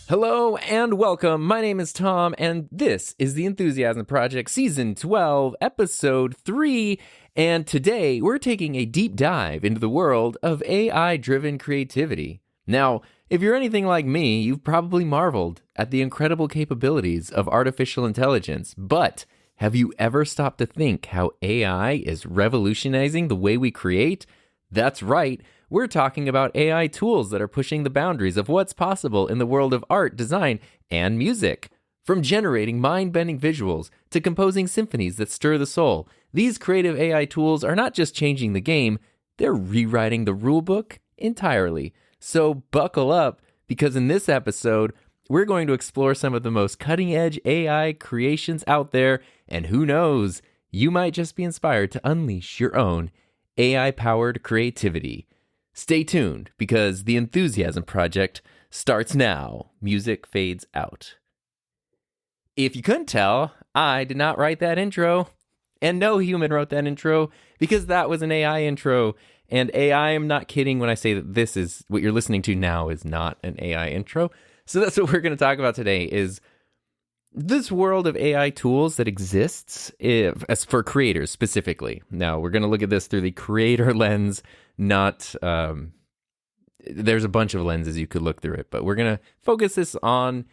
Hello and welcome. My name is Tom, and this is the Enthusiasm Project Season 12, Episode 3. And today we're taking a deep dive into the world of AI-driven creativity. Now, if you're anything like me, you've probably marveled at the incredible capabilities of artificial intelligence. But have you ever stopped to think how AI is revolutionizing the way we create? That's right. We're talking about AI tools that are pushing the boundaries of what's possible in the world of art, design, and music. From generating mind-bending visuals to composing symphonies that stir the soul, these creative AI tools are not just changing the game, they're rewriting the rulebook entirely. So buckle up, because in this episode, we're going to explore some of the most cutting-edge AI creations out there, and who knows, you might just be inspired to unleash your own AI-powered creativity. Stay tuned, because the Enthusiasm Project starts now. Music fades out. If you couldn't tell, I did not write that intro, and no human wrote that intro, because that was an AI intro. And AI, I'm not kidding when I say that this is what you're listening to now is not an AI intro. So that's what we're going to talk about today, is this world of AI tools that exists as for creators specifically. Now, we're going to look at this through the creator lens, not, there's a bunch of lenses you could look through it, but we're going to focus this on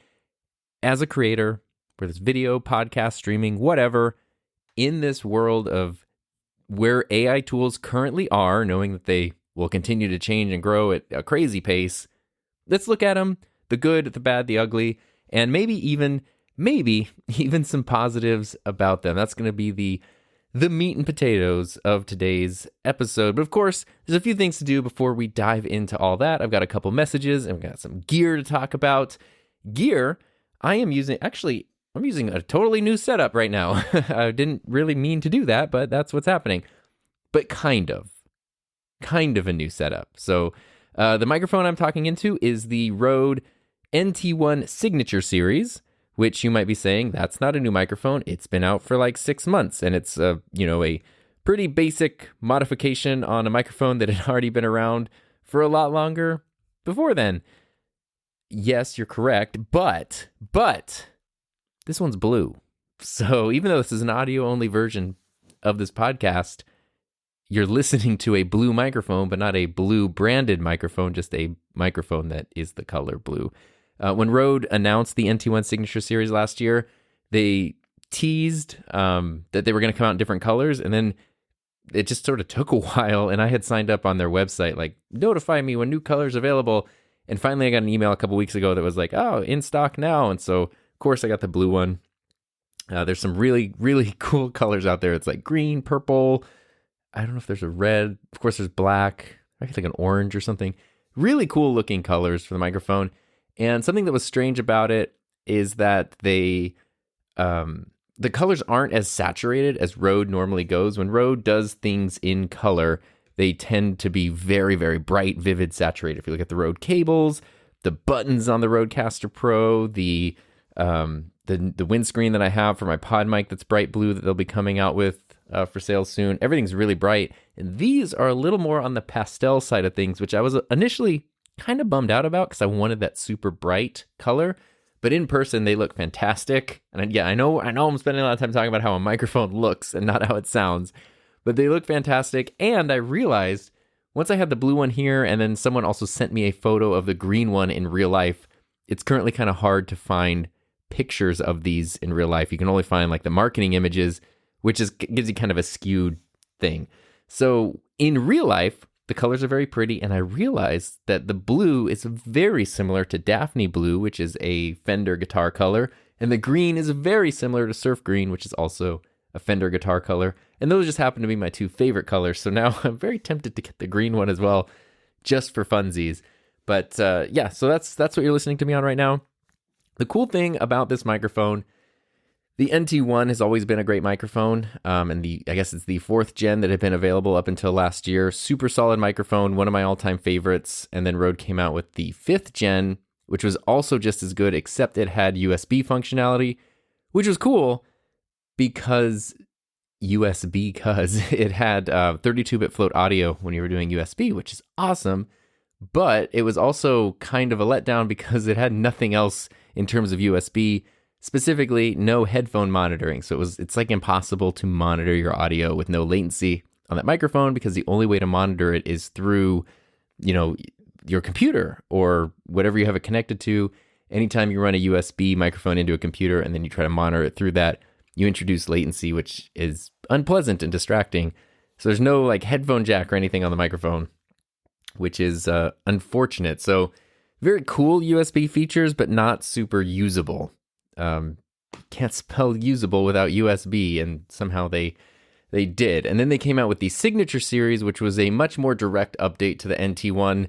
as a creator, whether it's video, podcast, streaming, whatever, in this world of where AI tools currently are, knowing that they will continue to change and grow at a crazy pace. Let's look at them, the good, the bad, the ugly, and maybe even some positives about them. That's going to be the meat and potatoes of today's episode. But of course, there's a few things to do before we dive into all that. I've got a couple messages and we've got some gear to talk about. Gear, I'm using a totally new setup right now. I didn't really mean to do that, but that's what's happening. But kind of a new setup. So the microphone I'm talking into is the Rode NT1 Signature Series, which you might be saying, that's not a new microphone. It's been out for like 6 months, and it's a pretty basic modification on a microphone that had already been around for a lot longer before then. Yes, you're correct, but this one's blue. So even though this is an audio-only version of this podcast, you're listening to a blue microphone, but not a blue branded microphone, just a microphone that is the color blue. When Rode announced the NT1 Signature Series last year, they teased that they were going to come out in different colors, and then it just sort of took a while, and I had signed up on their website, like, notify me when new colors available, and finally I got an email a couple weeks ago that was like, oh, in stock now, and so, of course, I got the blue one. There's some really, really cool colors out there. It's like green, purple, I don't know if there's a red, of course there's black, I guess like an orange or something. Really cool looking colors for the microphone. And something that was strange about it is that the colors aren't as saturated as Rode normally goes. When Rode does things in color, they tend to be very, very bright, vivid, saturated. If you look at the Rode cables, the buttons on the Rodecaster Pro, the windscreen that I have for my pod mic that's bright blue that they'll be coming out with for sale soon, everything's really bright. And these are a little more on the pastel side of things, which I was initially kind of bummed out about because I wanted that super bright color, but in person they look fantastic. And I know I'm spending a lot of time talking about how a microphone looks and not how it sounds, but they look fantastic. And I realized once I had the blue one here, and then someone also sent me a photo of the green one in real life, it's currently kind of hard to find pictures of these in real life. You can only find like the marketing images, which gives you kind of a skewed thing. So in real life, the colors are very pretty, and I realized that the blue is very similar to Daphne blue, which is a Fender guitar color, and the green is very similar to Surf green, which is also a Fender guitar color, and those just happen to be my two favorite colors, so now I'm very tempted to get the green one as well, just for funsies. But so that's what you're listening to me on right now. The cool thing about this microphone, the NT1 has always been a great microphone, and I guess it's the 4th gen that had been available up until last year. Super solid microphone, one of my all-time favorites, and then Rode came out with the 5th gen, which was also just as good, except it had USB functionality, which was cool because it had 32-bit float audio when you were doing USB, which is awesome, but it was also kind of a letdown because it had nothing else in terms of USB, specifically no headphone monitoring. So it's like impossible to monitor your audio with no latency on that microphone, because the only way to monitor it is through, your computer or whatever you have it connected to. Anytime you run a USB microphone into a computer and then you try to monitor it through that, you introduce latency, which is unpleasant and distracting. So there's no like headphone jack or anything on the microphone, which is unfortunate. So very cool USB features, but not super usable. Can't spell usable without USB, and somehow they did. And then they came out with the Signature Series, which was a much more direct update to the NT1.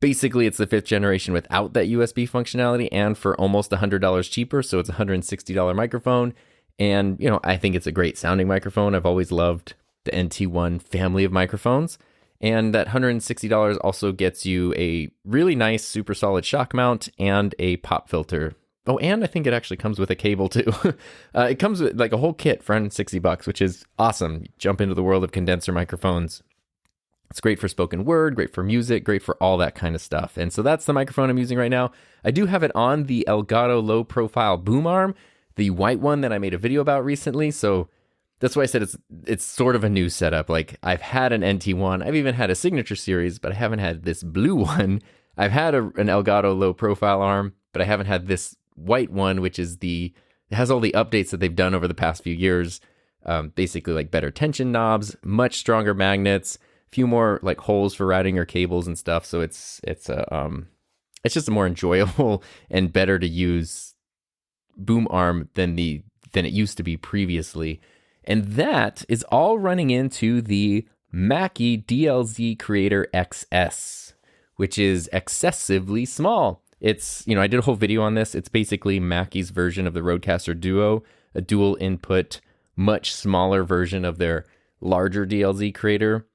Basically, it's the 5th generation without that USB functionality and for almost $100 cheaper. So it's a $160 microphone. And, I think it's a great sounding microphone. I've always loved the NT1 family of microphones. And that $160 also gets you a really nice, super solid shock mount and a pop filter. Oh, and I think it actually comes with a cable too. It comes with like a whole kit for $160, which is awesome. You jump into the world of condenser microphones. It's great for spoken word, great for music, great for all that kind of stuff. And so that's the microphone I'm using right now. I do have it on the Elgato low profile boom arm, the white one that I made a video about recently. So that's why I said it's sort of a new setup. Like, I've had an NT1, I've even had a Signature Series, but I haven't had this blue one. I've had an Elgato low profile arm, but I haven't had this white one, which is it has all the updates that they've done over the past few years. Basically like better tension knobs, much stronger magnets, few more like holes for routing your cables and stuff. So it's just a more enjoyable and better to use boom arm than it used to be previously. And that is all running into the Mackie DLZ Creator XS, which is excessively small. It's, I did a whole video on this. It's basically Mackie's version of the Rodecaster Duo, a dual input, much smaller version of their larger DLZ Creator.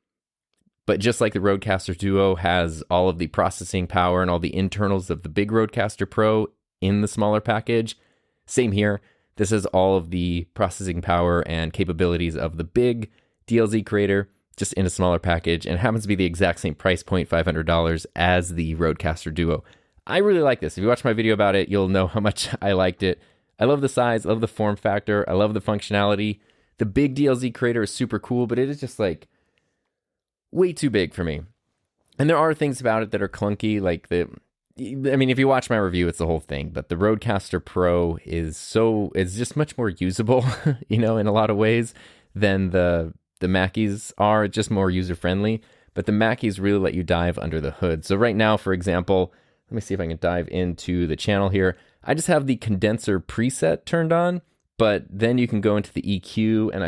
But just like the Rodecaster Duo has all of the processing power and all the internals of the big Rodecaster Pro in the smaller package, same here. This has all of the processing power and capabilities of the big DLZ Creator, just in a smaller package, and it happens to be the exact same price point, $500, as the Rodecaster Duo. I really like this. If you watch my video about it, you'll know how much I liked it. I love the size, I love the form factor, I love the functionality. The big DLZ Creator is super cool, but it is just like way too big for me. And there are things about it that are clunky, like if you watch my review, it's the whole thing, but the Rodecaster Pro is just much more usable, in a lot of ways than the Mackies are. It's just more user-friendly, but the Mackies really let you dive under the hood. So right now, for example, let me see if I can dive into the channel here. I just have the condenser preset turned on, but then you can go into the EQ, and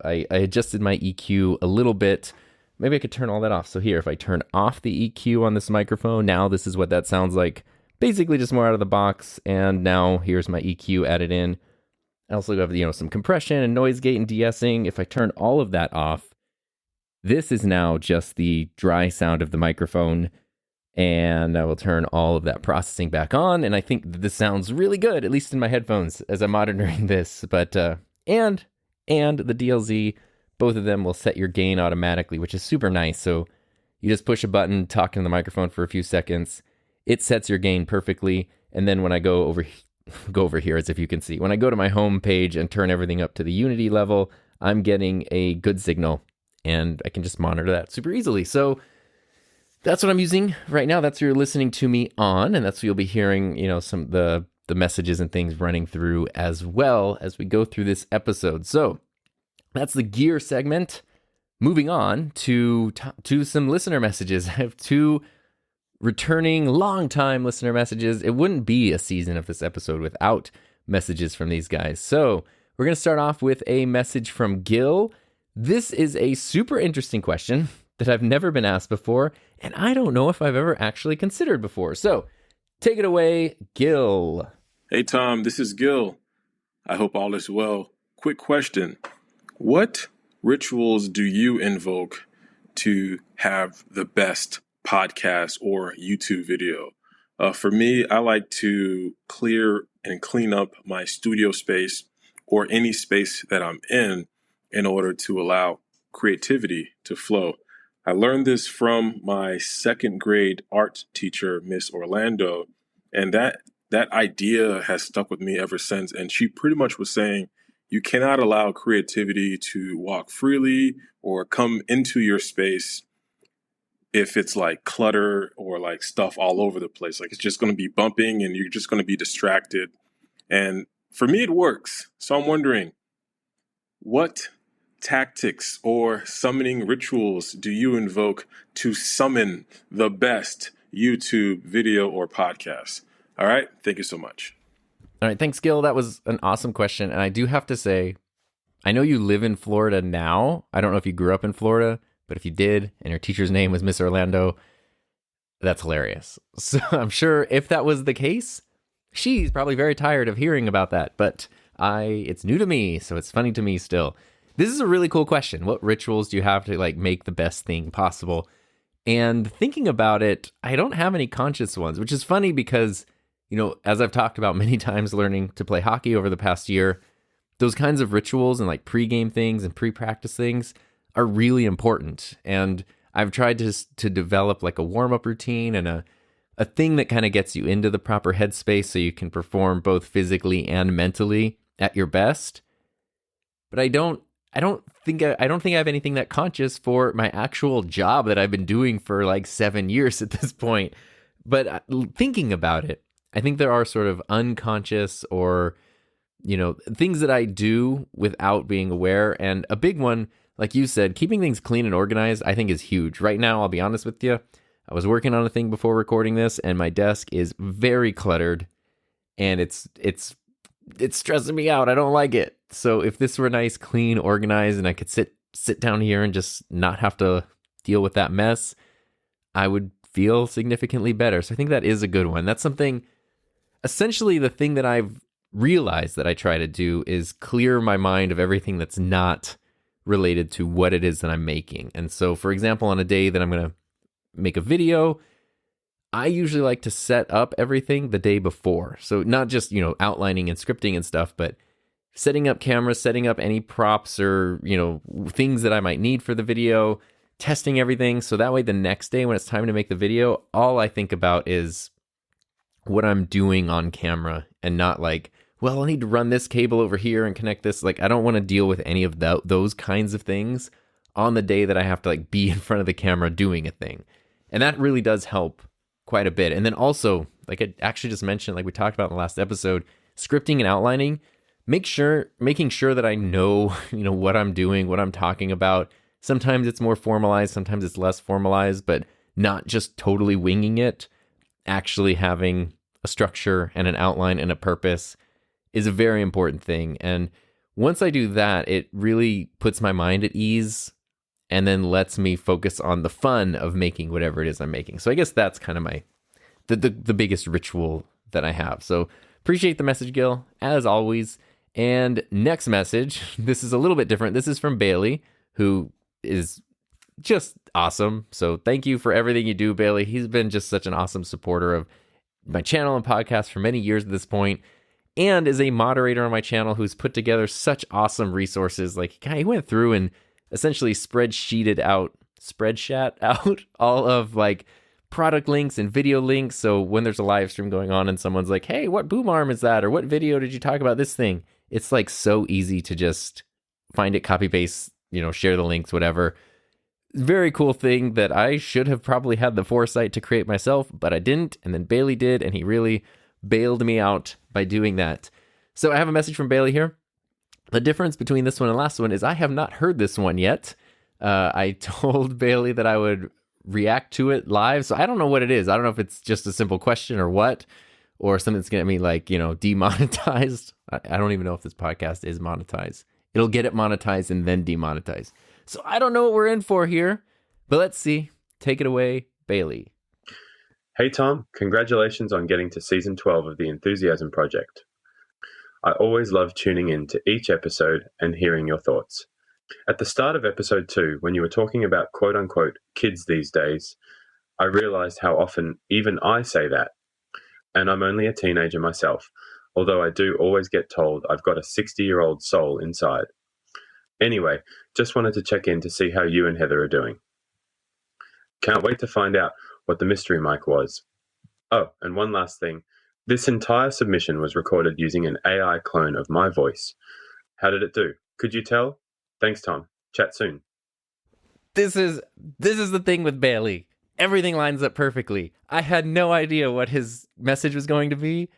I adjusted my EQ a little bit. Maybe I could turn all that off. So here, if I turn off the EQ on this microphone, now this is what that sounds like. Basically just more out of the box. And now here's my EQ added in. I also have, some compression and noise gate and de-essing. If I turn all of that off, this is now just the dry sound of the microphone. And I will turn all of that processing back on. And I think this sounds really good, at least in my headphones as I'm monitoring this. But, and the DLZ, both of them will set your gain automatically, which is super nice. So you just push a button, talk into the microphone for a few seconds. It sets your gain perfectly. And then when I go over here, as if you can see, when I go to my home page and turn everything up to the Unity level, I'm getting a good signal, and I can just monitor that super easily. So that's what I'm using right now. That's what you're listening to me on, and that's what you'll be hearing, some of the messages and things running through as well as we go through this episode. So that's the gear segment. Moving on to some listener messages. I have 2 returning long-time listener messages. It wouldn't be a season of this episode without messages from these guys. So we're going to start off with a message from Gil. This is a super interesting question that I've never been asked before, and I don't know if I've ever actually considered before. So take it away, Gil. Hey, Tom, this is Gil. I hope all is well. Quick question. What rituals do you invoke to have the best podcast or YouTube video? For me, I like to clear and clean up my studio space or any space that I'm in order to allow creativity to flow. I learned this from my second grade art teacher, Miss Orlando, and that idea has stuck with me ever since. And she pretty much was saying, you cannot allow creativity to walk freely or come into your space if it's like clutter or like stuff all over the place. Like it's just going to be bumping and you're just going to be distracted. And for me, it works. So I'm wondering, what tactics or summoning rituals do you invoke to summon the best YouTube video or podcast? All right. Thank you so much. All right, thanks, Gil. That was an awesome question. And I do have to say, I know you live in Florida now. I don't know if you grew up in Florida, but if you did, and your teacher's name was Miss Orlando, that's hilarious. So I'm sure if that was the case, she's probably very tired of hearing about that. But it's new to me, so it's funny to me still. This is a really cool question. What rituals do you have to like make the best thing possible? And thinking about it, I don't have any conscious ones, which is funny because, you know, as I've talked about many times learning to play hockey over the past year, those kinds of rituals and like pregame things and pre-practice things are really important. And I've tried to develop like a warm-up routine and a thing that kind of gets you into the proper headspace so you can perform both physically and mentally at your best. But I don't think I have anything that conscious for my actual job that I've been doing for like 7 years at this point. But thinking about it, I think there are sort of unconscious or, you know, things that I do without being aware. And a big one, like you said, keeping things clean and organized, I think is huge. Right now, I'll be honest with you, I was working on a thing before recording this, and my desk is very cluttered, and it's stressing me out. I don't like it. So if this were nice, clean, organized, and I could sit down here and just not have to deal with that mess, I would feel significantly better. So I think that is a good one. That's something, essentially the thing that I've realized that I try to do is clear my mind of everything that's not related to what it is that I'm making. And so, for example, on a day that I'm going to make a video, I usually like to set up everything the day before. So not just, you know, outlining and scripting and stuff, but setting up cameras, setting up any props or, you know, things that I might need for the video, testing everything. So that way the next day when it's time to make the video, all I think about is what I'm doing on camera and not like, well, I need to run this cable over here and connect this. Like, I don't want to deal with any of those kinds of things on the day that I have to like be in front of the camera doing a thing. And that really does help quite a bit. And then also, like I actually just mentioned, like we talked about in the last episode, scripting and outlining, making sure that I know, you know, what I'm doing, what I'm talking about. Sometimes it's more formalized, sometimes it's less formalized, but not just totally winging it. Actually having a structure and an outline and a purpose is a very important thing. And once I do that, it really puts my mind at ease and then lets me focus on the fun of making whatever it is I'm making. So I guess that's kind of the biggest ritual that I have. So appreciate the message, Gil, as always. And next message, this is a little bit different. This is from Bailey, who is just awesome. So thank you for everything you do, Bailey. He's been just such an awesome supporter of my channel and podcast for many years at this point, and is a moderator on my channel who's put together such awesome resources. Like, he went through and essentially spreadsheet out all of like product links and video links. So when there's a live stream going on and someone's like, hey, what boom arm is that? Or what video did you talk about this thing? It's like so easy to just find it, copy paste, you know, share the links, whatever. Very cool thing that I should have probably had the foresight to create myself, but I didn't. And then Bailey did, and he really bailed me out by doing that. So I have a message from Bailey here. The difference between this one and last one is I have not heard this one yet. I told Bailey that I would react to it live, so I don't know what it is. I don't know if it's just a simple question or what, or something that's going to be like, you know, demonetized. I don't even know if this podcast is monetized. It'll get it monetized and then demonetized. So I don't know what we're in for here, but let's see. Take it away, Bailey. Hey, Tom. Congratulations on getting to Season 12 of the Enthusiasm Project. I always love tuning in to each episode and hearing your thoughts. At the start of episode 2, when you were talking about quote-unquote kids these days, I realized how often even I say that. And I'm only a teenager myself, although I do always get told I've got a 60-year-old soul inside. Anyway, just wanted to check in to see how you and Heather are doing. Can't wait to find out what the mystery mic was. Oh, and one last thing. This entire submission was recorded using an AI clone of my voice. How did it do? Could you tell? Thanks, Tom. Chat soon. This is the thing with Bailey. Everything lines up perfectly. I had no idea what his message was going to be,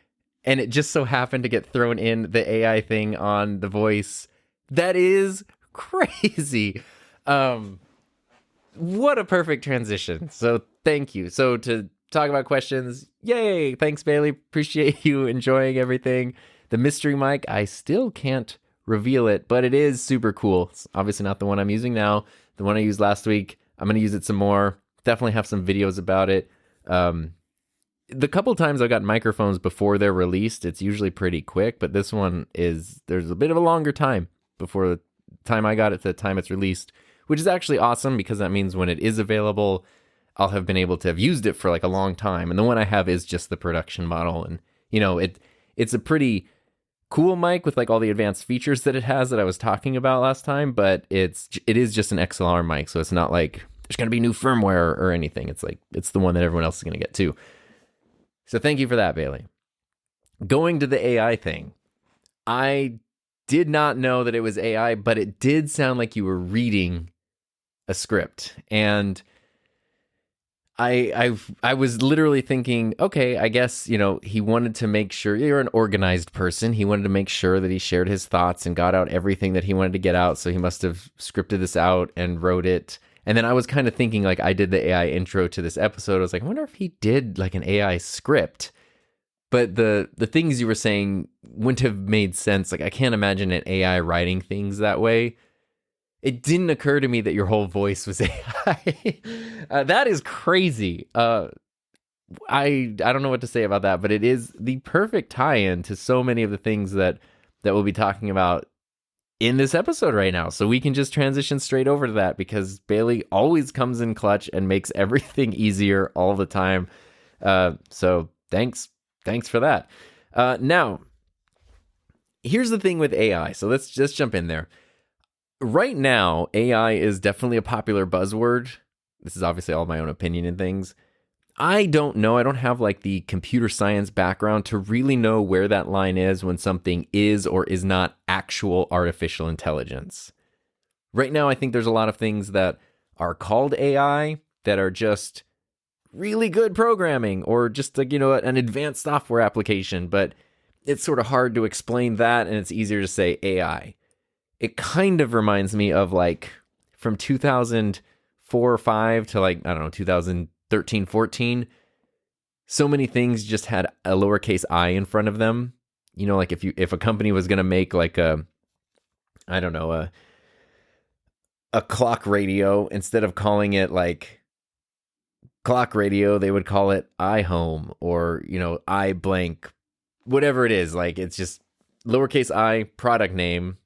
and it just so happened to get thrown in the AI thing on the voice. That is crazy. What a perfect transition. So thank you. So to talk about questions, yay. Thanks, Bailey. Appreciate you enjoying everything. The mystery mic, I still can't reveal it, but it is super cool. It's obviously not the one I'm using now. The one I used last week, I'm going to use it some more. Definitely have some videos about it. The couple times I've got microphones before they're released, it's usually pretty quick, but this one there's a bit of a longer time before the time I got it to the time it's released, which is actually awesome because that means when it is available, I'll have been able to have used it for like a long time. And the one I have is just the production model. And, it's a pretty cool mic with like all the advanced features that it has that I was talking about last time, but it is just an XLR mic. So it's not like there's going to be new firmware or anything. It's like, it's the one that everyone else is going to get too. So thank you for that, Bailey. Going to the AI thing. I did not know that it was AI, but it did sound like you were reading a script. And I was literally thinking, okay, I guess, he wanted to make sure you're an organized person. He wanted to make sure that he shared his thoughts and got out everything that he wanted to get out. So he must have scripted this out and wrote it. And then I was kind of thinking, like, I did the AI intro to this episode. I was like, I wonder if he did like an AI script. But the things you were saying wouldn't have made sense. Like, I can't imagine an AI writing things that way. It didn't occur to me that your whole voice was AI. That is crazy. I don't know what to say about that, but it is the perfect tie-in to so many of the things that we'll be talking about in this episode right now. So we can just transition straight over to that because Bailey always comes in clutch and makes everything easier all the time. So thanks for that. Now, here's the thing with AI. So let's just jump in there. Right now, AI is definitely a popular buzzword. This is obviously all my own opinion and things. I don't know. I don't have like the computer science background to really know where that line is when something is or is not actual artificial intelligence. Right now, I think there's a lot of things that are called AI that are just really good programming or just like, an advanced software application, but it's sort of hard to explain that and it's easier to say AI. It kind of reminds me of like from 2004 or 5 to like, I don't know, 2013, 14. So many things just had a lowercase I in front of them. Like if a company was going to make like a clock radio, instead of calling it like clock radio, they would call it iHome or, iBlank, whatever it is. Like it's just lowercase I product name.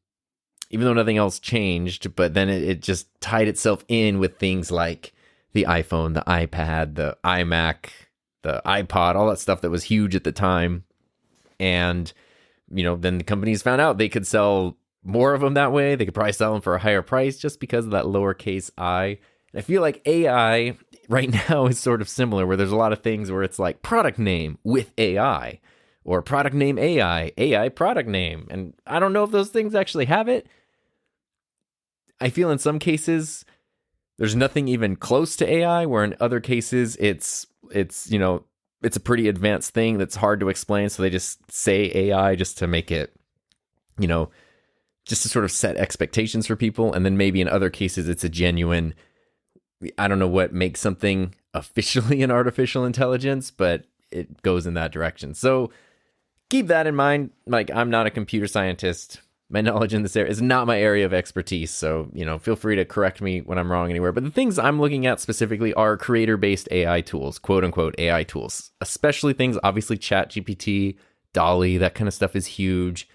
Even though nothing else changed, but then it just tied itself in with things like the iPhone, the iPad, the iMac, the iPod, all that stuff that was huge at the time. And, then the companies found out they could sell more of them that way. They could probably sell them for a higher price just because of that lowercase I. And I feel like AI right now is sort of similar, where there's a lot of things where it's like product name with AI or product name AI product name. And I don't know if those things actually have it. I feel in some cases there's nothing even close to AI, where in other cases it's a pretty advanced thing that's hard to explain. So they just say AI just to make it, just to sort of set expectations for people. And then maybe in other cases it's a genuine, I don't know what makes something officially an artificial intelligence, but it goes in that direction. So keep that in mind. Like, I'm not a computer scientist. My knowledge in this area is not my area of expertise. So, feel free to correct me when I'm wrong anywhere. But the things I'm looking at specifically are creator-based AI tools, quote unquote AI tools, especially things, obviously ChatGPT, DALL-E, that kind of stuff is huge.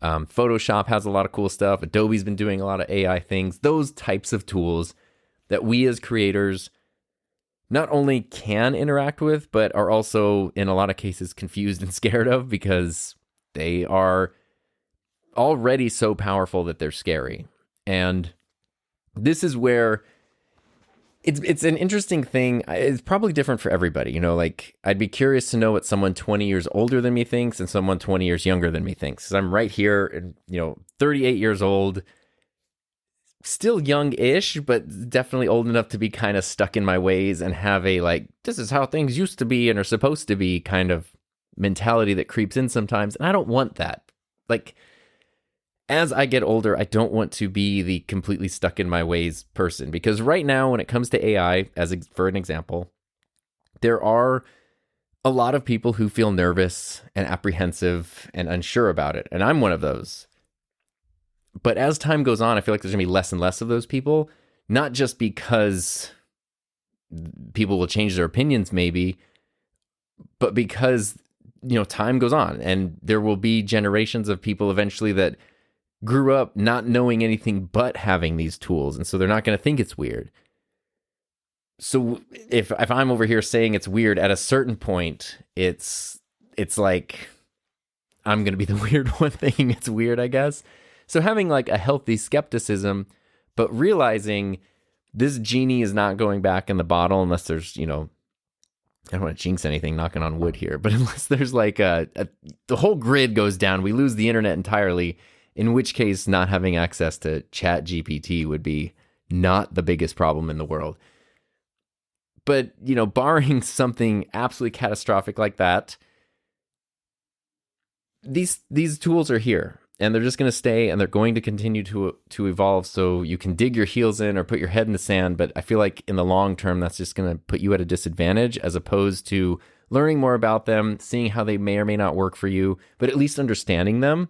Photoshop has a lot of cool stuff. Adobe's been doing a lot of AI things. Those types of tools that we as creators not only can interact with, but are also in a lot of cases confused and scared of because they are already so powerful that they're scary. And this is where It's an interesting thing. It's probably different for everybody. Like I'd be curious to know what someone 20 years older than me thinks and someone 20 years younger than me thinks. 'Cause I'm right here and, 38 years old, still young-ish, but definitely old enough to be kind of stuck in my ways and have a like, this is how things used to be and are supposed to be kind of mentality that creeps in sometimes. And I don't want that. Like, as I get older, I don't want to be the completely stuck in my ways person, because right now, when it comes to AI, for an example, there are a lot of people who feel nervous and apprehensive and unsure about it. And I'm one of those. But as time goes on, I feel like there's going to be less and less of those people, not just because people will change their opinions maybe, but because, time goes on and there will be generations of people eventually that grew up not knowing anything but having these tools. And so they're not going to think it's weird. So if I'm over here saying it's weird, at a certain point, it's like I'm going to be the weird one thinking it's weird, I guess. So having like a healthy skepticism, but realizing this genie is not going back in the bottle unless there's, I don't want to jinx anything, knocking on wood here, but unless there's like the whole grid goes down, we lose the internet entirely, in which case not having access to Chat GPT would be not the biggest problem in the world. But, barring something absolutely catastrophic like that, these tools are here. And they're just going to stay, and they're going to continue to evolve, so you can dig your heels in or put your head in the sand. But I feel like in the long term, that's just going to put you at a disadvantage, as opposed to learning more about them, seeing how they may or may not work for you, but at least understanding them,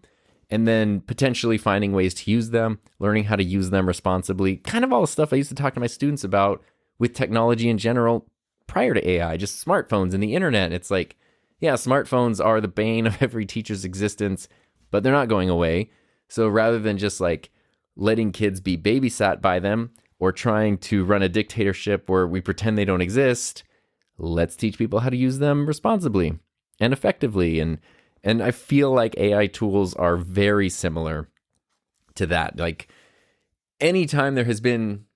and then potentially finding ways to use them, learning how to use them responsibly. Kind of all the stuff I used to talk to my students about with technology in general prior to AI, just smartphones and the internet. It's like, yeah, smartphones are the bane of every teacher's existence, but they're not going away. So rather than just like letting kids be babysat by them or trying to run a dictatorship where we pretend they don't exist, let's teach people how to use them responsibly and effectively. And I feel like AI tools are very similar to that. Like anytime there has been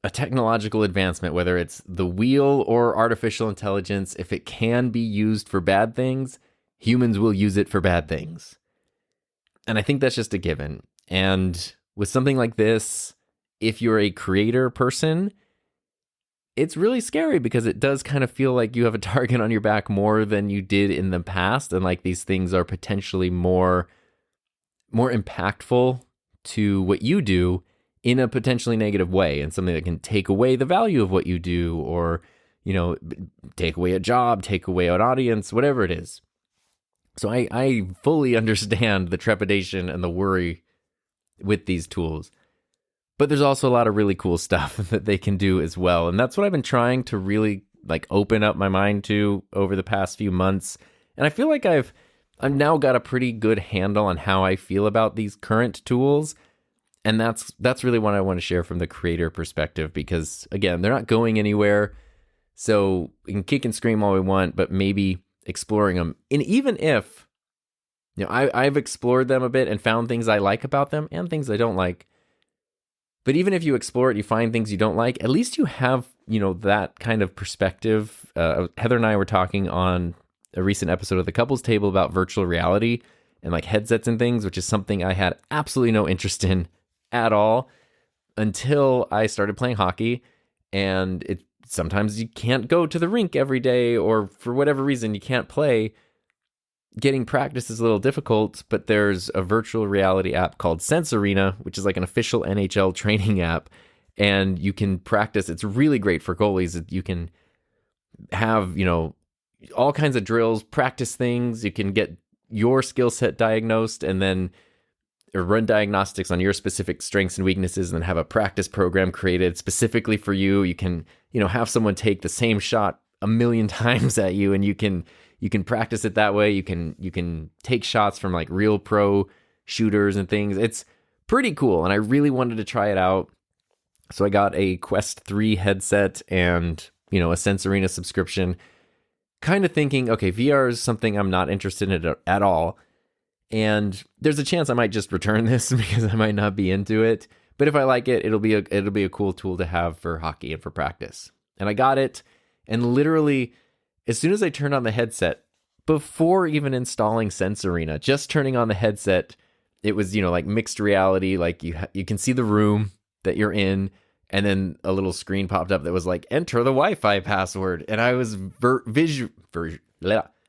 a technological advancement, whether it's the wheel or artificial intelligence, if it can be used for bad things, humans will use it for bad things. And I think that's just a given. And with something like this, if you're a creator person, it's really scary because it does kind of feel like you have a target on your back more than you did in the past. And like these things are potentially more impactful to what you do in a potentially negative way, and something that can take away the value of what you do, or, take away a job, take away an audience, whatever it is. So I fully understand the trepidation and the worry with these tools. But there's also a lot of really cool stuff that they can do as well. And that's what I've been trying to really like open up my mind to over the past few months. And I feel like I've now got a pretty good handle on how I feel about these current tools. And that's really what I want to share from the creator perspective, because again, they're not going anywhere. So we can kick and scream all we want, but maybe exploring them. And even if, I've explored them a bit and found things I like about them and things I don't like. But even if you explore it, you find things you don't like, at least you have, that kind of perspective. Heather and I were talking on a recent episode of the Couples Table about virtual reality and like headsets and things, which is something I had absolutely no interest in at all until I started playing hockey. And sometimes you can't go to the rink every day, or for whatever reason you can't play. Getting practice is a little difficult, but there's a virtual reality app called Sense Arena, which is like an official NHL training app, and you can practice. It's really great for goalies. You can have, all kinds of drills, practice things. You can get your skill set diagnosed and then run diagnostics on your specific strengths and weaknesses, and then have a practice program created specifically for you. You can, have someone take the same shot a million times at you, and you can practice it that way. You can take shots from like real pro shooters and things. It's pretty cool, and I really wanted to try it out. So I got a Quest 3 headset and, a Sense Arena subscription, kind of thinking, okay, VR is something I'm not interested in at all. And there's a chance I might just return this because I might not be into it. But if I like it, it'll be a cool tool to have for hockey and for practice. And I got it, and literally, as soon as I turned on the headset, before even installing Sense Arena, just turning on the headset, it was, like mixed reality. Like you can see the room that you're in, and then a little screen popped up that was like, enter the Wi-Fi password. And I was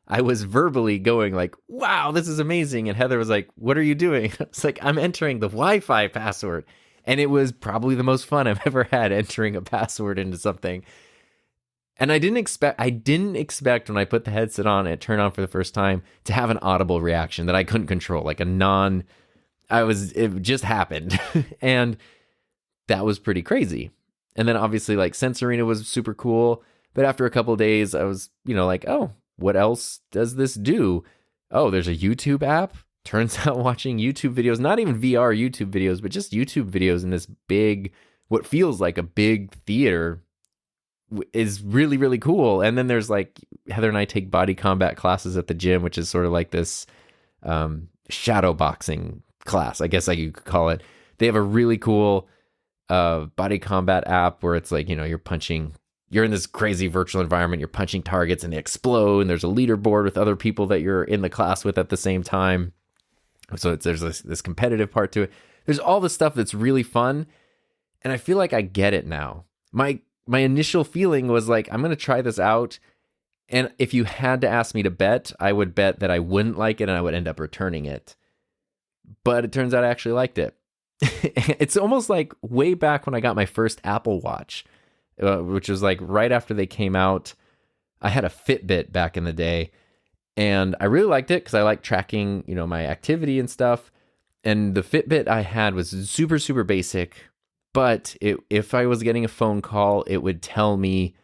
I was verbally going like, wow, this is amazing. And Heather was like, what are you doing? It's like, I'm entering the Wi-Fi password. And it was probably the most fun I've ever had, entering a password into something. And I didn't expect when I put the headset on and it turned on for the first time to have an audible reaction that I couldn't control, like it just happened. And that was pretty crazy. And then obviously like Sense Arena was super cool. But after a couple of days, I was, like, oh, what else does this do? Oh, there's a YouTube app. Turns out watching YouTube videos, not even VR YouTube videos, but just YouTube videos in this big, what feels like a big theater, is really, really cool. And then there's like, Heather and I take body combat classes at the gym, which is sort of like this shadow boxing class, I guess you could call it. They have a really cool body combat app where it's like, you're in this crazy virtual environment, you're punching targets and they explode, and there's a leaderboard with other people that you're in the class with at the same time. So there's this competitive part to it. There's all this stuff that's really fun, and I feel like I get it now. My initial feeling was like, I'm going to try this out, and if you had to ask me to bet, I would bet that I wouldn't like it and I would end up returning it. But it turns out I actually liked it. It's almost like way back when I got my first Apple Watch, which was like right after they came out. I had a Fitbit back in the day, and I really liked it because I like tracking, my activity and stuff. And the Fitbit I had was super, super basic, but if I was getting a phone call, it would tell me,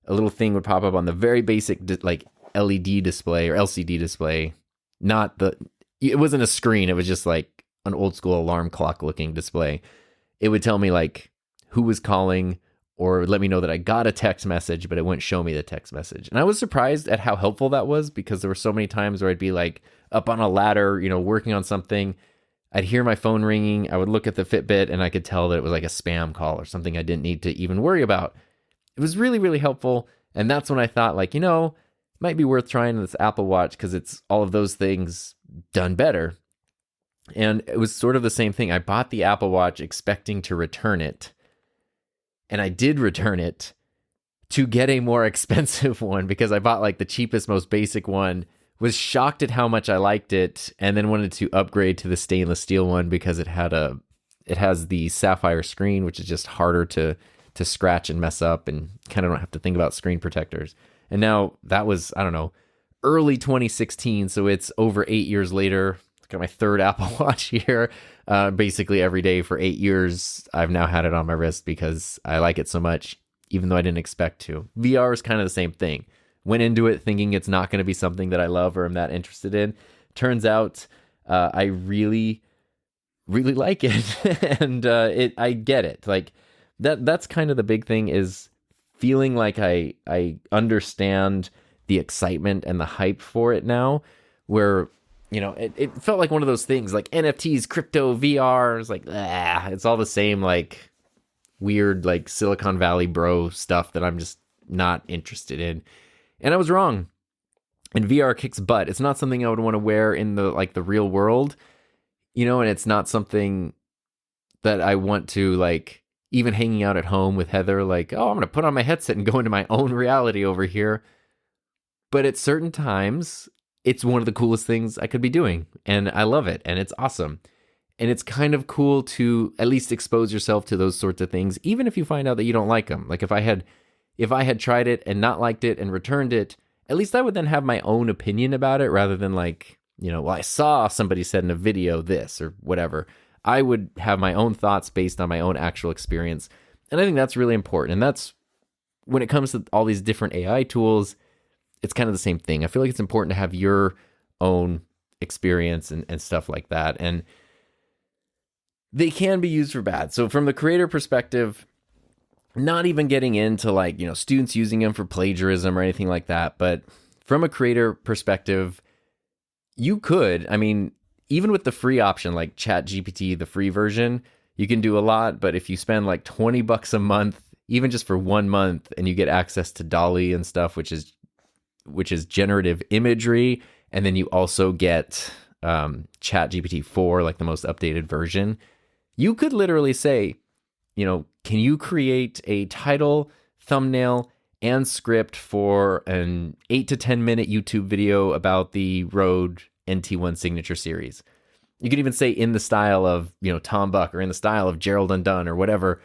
a little thing would pop up on the very basic like LED display or LCD display. It wasn't a screen. It was just like an old school alarm clock looking display. It would tell me like who was calling, or let me know that I got a text message, but it wouldn't show me the text message. And I was surprised at how helpful that was, because there were so many times where I'd be like up on a ladder, working on something. I'd hear my phone ringing. I would look at the Fitbit and I could tell that it was like a spam call or something I didn't need to even worry about. It was really, really helpful. And that's when I thought like, it might be worth trying this Apple Watch because it's all of those things done better. And it was sort of the same thing. I bought the Apple Watch expecting to return it. And I did return it to get a more expensive one, because I bought like the cheapest, most basic one, was shocked at how much I liked it, and then wanted to upgrade to the stainless steel one because it has the sapphire screen, which is just harder to scratch and mess up, and kind of don't have to think about screen protectors. And now that was, I don't know, early 2016, so it's over 8 years later. Got my third Apple Watch here. Basically every day for 8 years, I've now had it on my wrist because I like it so much, even though I didn't expect to. VR is kind of the same thing. Went into it thinking it's not going to be something that I love or am that interested in. Turns out I really, really like it. And I get it. Like that's kind of the big thing, is feeling like I understand the excitement and the hype for it now, where it felt like one of those things like NFTs, crypto, VR. It's like, it's all the same, like weird, like Silicon Valley bro stuff that I'm just not interested in. And I was wrong. And VR kicks butt. It's not something I would want to wear in the real world, and it's not something that I want to like, even hanging out at home with Heather, like, oh, I'm going to put on my headset and go into my own reality over here. But at certain times, it's one of the coolest things I could be doing, and I love it, and it's awesome. And it's kind of cool to at least expose yourself to those sorts of things, even if you find out that you don't like them. Like if I had tried it and not liked it and returned it, at least I would then have my own opinion about it, rather than like, well, I saw somebody said in a video this or whatever. I would have my own thoughts based on my own actual experience. And I think that's really important. And that's when it comes to all these different AI tools, it's kind of the same thing. I feel like it's important to have your own experience and stuff like that. And they can be used for bad. So from the creator perspective, not even getting into like, students using them for plagiarism or anything like that. But from a creator perspective, you could, even with the free option, like ChatGPT, the free version, you can do a lot, but if you spend like $20 a month, even just for 1 month, and you get access to Dolly and stuff, which is generative imagery, and then you also get ChatGPT 4, like the most updated version, you could literally say, can you create a title, thumbnail, and script for an 8 to 10 minute YouTube video about the Rode NT1 Signature Series? You could even say in the style of, Tom Buck, or in the style of Gerald Undone or whatever,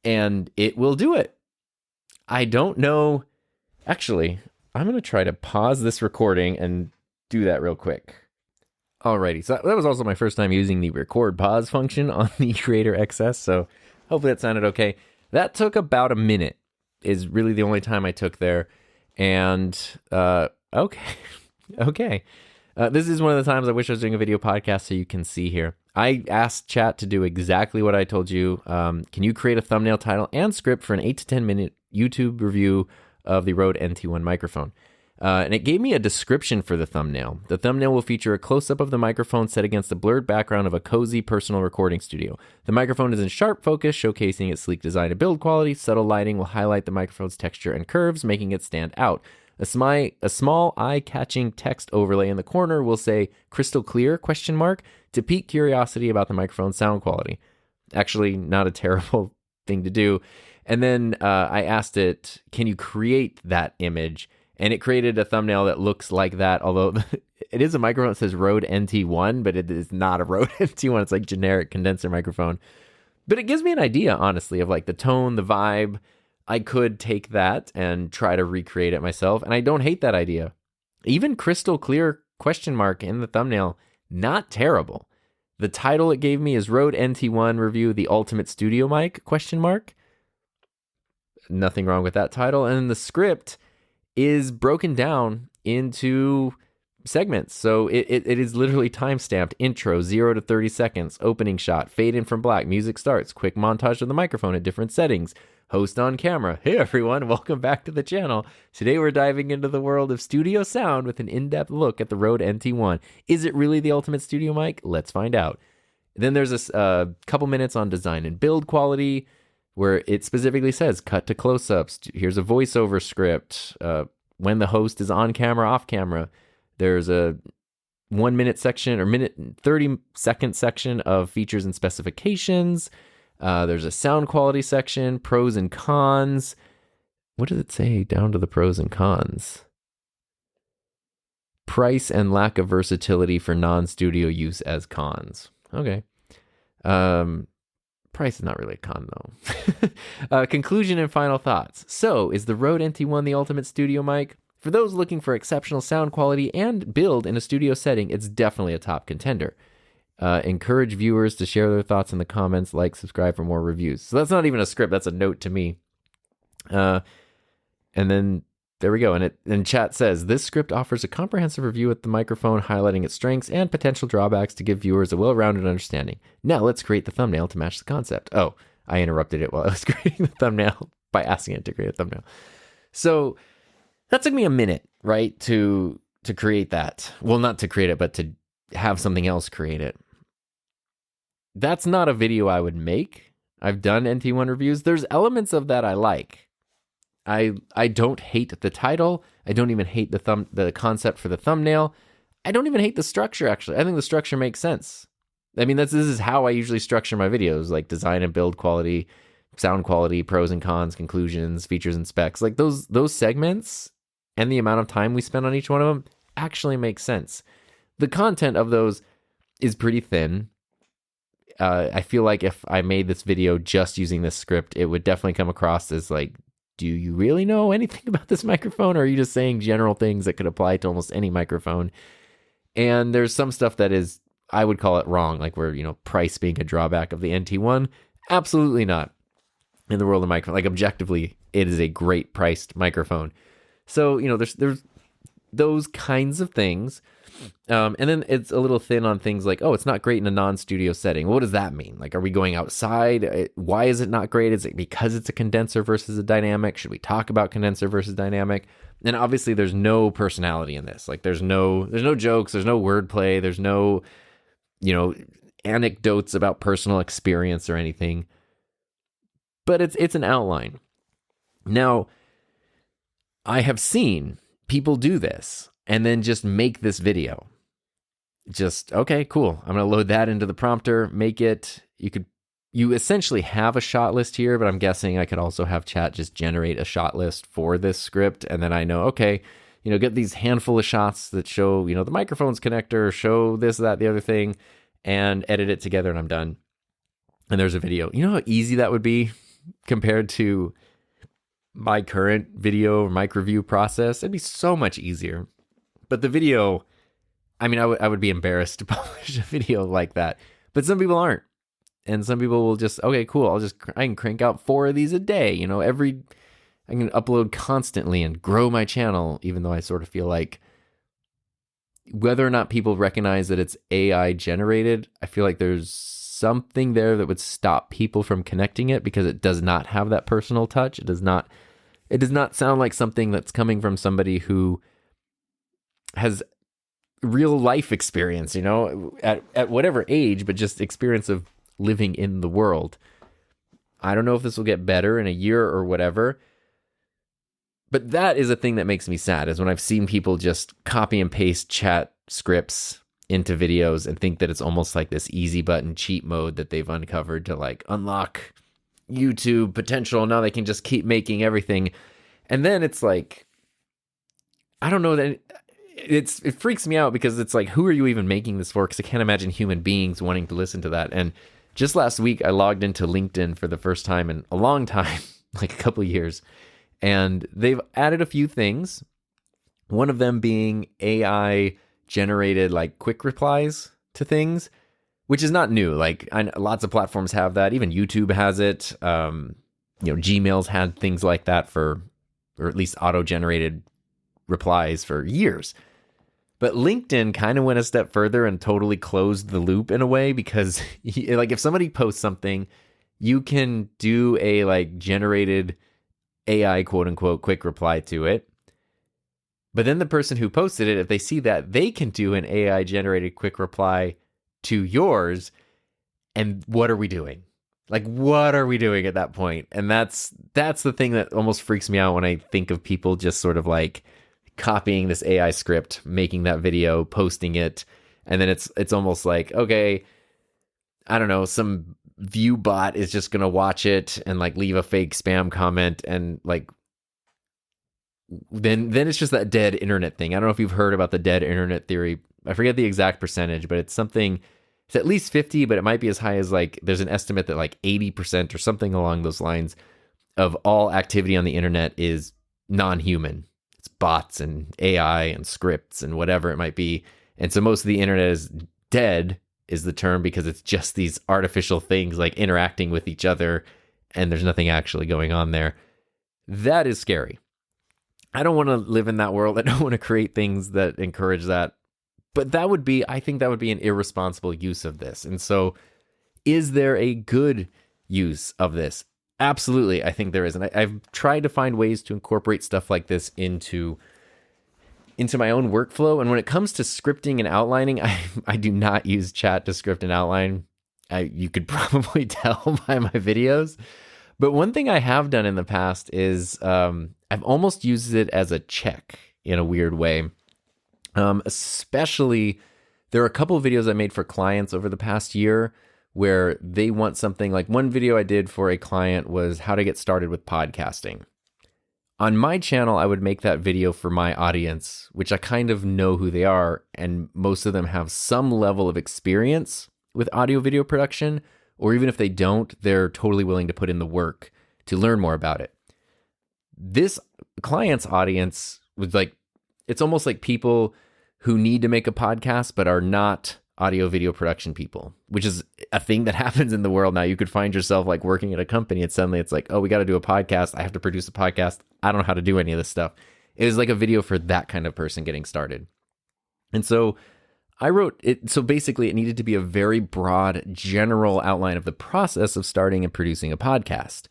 and it will do it. I don't know. Actually, I'm going to try to pause this recording and do that real quick. Alrighty, so that was also my first time using the record pause function on the Creator XS, so hopefully that sounded okay. That took about a minute, is really the only time I took there. And, okay. This is one of the times I wish I was doing a video podcast so you can see here. I asked chat to do exactly what I told you. Can you create a thumbnail, title, and script for an 8 to 10 minute YouTube review of the Rode NT1 microphone? And it gave me a description for the thumbnail. The thumbnail will feature a close-up of the microphone set against the blurred background of a cozy personal recording studio. The microphone is in sharp focus, showcasing its sleek design and build quality. Subtle lighting will highlight the microphone's texture and curves, making it stand out. A small eye-catching text overlay in the corner will say "crystal clear?" to pique curiosity about the microphone's sound quality. Actually, not a terrible thing to do. And then I asked it, can you create that image? And it created a thumbnail that looks like that, although it is a microphone that says Rode NT1, but it is not a Rode NT1. It's like generic condenser microphone. But it gives me an idea, honestly, of like the tone, the vibe. I could take that and try to recreate it myself, and I don't hate that idea. Even crystal clear ? In the thumbnail, not terrible. The title it gave me is Rode NT1 Review the Ultimate Studio Mic ? Nothing wrong with that title. And then the script is broken down into segments. So it is literally timestamped. Intro, 0 to 30 seconds. Opening shot, fade in from black. Music starts. Quick montage of the microphone at different settings. Host on camera. Hey everyone, welcome back to the channel. Today we're diving into the world of studio sound with an in-depth look at the Rode NT1. Is it really the ultimate studio mic? Let's find out. Then there's a couple minutes on design and build quality, where it specifically says cut to close-ups. Here's a voiceover script. When the host is on camera, off camera. There's a 1 minute section or 30-second section of features and specifications. There's a sound quality section, pros and cons. What does it say down to the pros and cons? Price and lack of versatility for non-studio use as cons. Okay. Price is not really a con, though. Conclusion and final thoughts. So, is the Rode NT1 the ultimate studio mic? For those looking for exceptional sound quality and build in a studio setting, it's definitely a top contender. Encourage viewers to share their thoughts in the comments, like, subscribe for more reviews. So that's not even a script, that's a note to me. And then there we go. And chat says, this script offers a comprehensive review of the microphone, highlighting its strengths and potential drawbacks to give viewers a well-rounded understanding. Now let's create the thumbnail to match the concept. Oh, I interrupted it while I was creating the thumbnail by asking it to create a thumbnail. So that took me a minute, right, to create that. Well, not to create it, but to have something else create it. That's not a video I would make. I've done NT1 reviews. There's elements of that I like. I don't hate the title. I don't even hate the concept for the thumbnail. I don't even hate the structure, actually. I think the structure makes sense. I mean, this is how I usually structure my videos, like design and build quality, sound quality, pros and cons, conclusions, features and specs. Like those segments and the amount of time we spend on each one of them actually makes sense. The content of those is pretty thin. I feel like if I made this video just using this script, it would definitely come across as like, do you really know anything about this microphone? Or are you just saying general things that could apply to almost any microphone? And there's some stuff that is, I would call it wrong, like where, price being a drawback of the NT1. Absolutely not. In the world of microphone, like objectively, it is a great priced microphone. So, there's those kinds of things. And then it's a little thin on things like, oh, it's not great in a non-studio setting. What does that mean? Like, are we going outside? Why is it not great? Is it because it's a condenser versus a dynamic? Should we talk about condenser versus dynamic? And obviously there's no personality in this. Like there's no jokes, there's no wordplay, there's no, anecdotes about personal experience or anything, but it's an outline. Now, I have seen people do this and then just make this video. Just, okay, cool. I'm going to load that into the prompter, make it. You essentially have a shot list here, but I'm guessing I could also have chat just generate a shot list for this script. And then I know, okay, get these handful of shots that show, the microphone's connector, show this, that, the other thing, and edit it together and I'm done. And there's a video. You know how easy that would be compared to my current video or mic review process? It'd be so much easier. But the video, I would be embarrassed to publish a video like that. But some people aren't. And some people will just, okay, cool. I can crank out 4 of these a day. I can upload constantly and grow my channel, even though I sort of feel like whether or not people recognize that it's AI generated, I feel like there's something there that would stop people from connecting it because it does not have that personal touch. It does not sound like something that's coming from somebody who has real life experience, at whatever age, but just experience of living in the world. I don't know if this will get better in a year or whatever, but that is a thing that makes me sad, is when I've seen people just copy and paste chat scripts into videos and think that it's almost like this easy button cheat mode that they've uncovered to like unlock YouTube potential. Now they can just keep making everything. And then it's like, I don't know, that it freaks me out because it's like, who are you even making this for? Because I can't imagine human beings wanting to listen to that. And just last week, I logged into LinkedIn for the first time in a long time, like a couple of years. And they've added a few things. One of them being AI generated like quick replies to things, which is not new. Like lots of platforms have that. Even YouTube has it. Gmail's had things like that or at least auto-generated replies for years. But LinkedIn kind of went a step further and totally closed the loop in a way, because like if somebody posts something, you can do a like generated AI quote unquote quick reply to it. But then the person who posted it, if they see that, they can do an AI generated quick reply to yours. And what are we doing? Like, what are we doing at that point? And that's the thing that almost freaks me out when I think of people just sort of like copying this AI script, making that video, posting it, and then it's almost like, okay, I don't know, some view bot is just gonna watch it and like leave a fake spam comment, and like then it's just that dead internet thing. I don't know if you've heard about the dead internet theory. I forget the exact percentage, but it's at least 50, but it might be as high as like, there's an estimate that like 80% or something along those lines of all activity on the internet is non-human. It's bots and AI and scripts and whatever it might be. And so most of the internet is dead, is the term, because it's just these artificial things like interacting with each other and there's nothing actually going on there. That is scary. I don't want to live in that world. I don't want to create things that encourage that. But I think that would be an irresponsible use of this. And so is there a good use of this? Absolutely, I think there is. And I've tried to find ways to incorporate stuff like this into my own workflow. And when it comes to scripting and outlining, I do not use chat to script and outline. You could probably tell by my videos. But one thing I have done in the past is I've almost used it as a check in a weird way. Especially, there are a couple of videos I made for clients over the past year where they want something. Like one video I did for a client was how to get started with podcasting. On my channel, I would make that video for my audience, which I kind of know who they are, and most of them have some level of experience with audio video production, or even if they don't, they're totally willing to put in the work to learn more about it. This client's audience was like, it's almost like people who need to make a podcast but are not audio video production people, which is a thing that happens in the world now. You could find yourself like working at a company and suddenly it's like, oh, we got to do a podcast. I have to produce a podcast. I don't know how to do any of this stuff. It was like a video for that kind of person getting started. And so I wrote it. So basically it needed to be a very broad general outline of the process of starting and producing a podcast.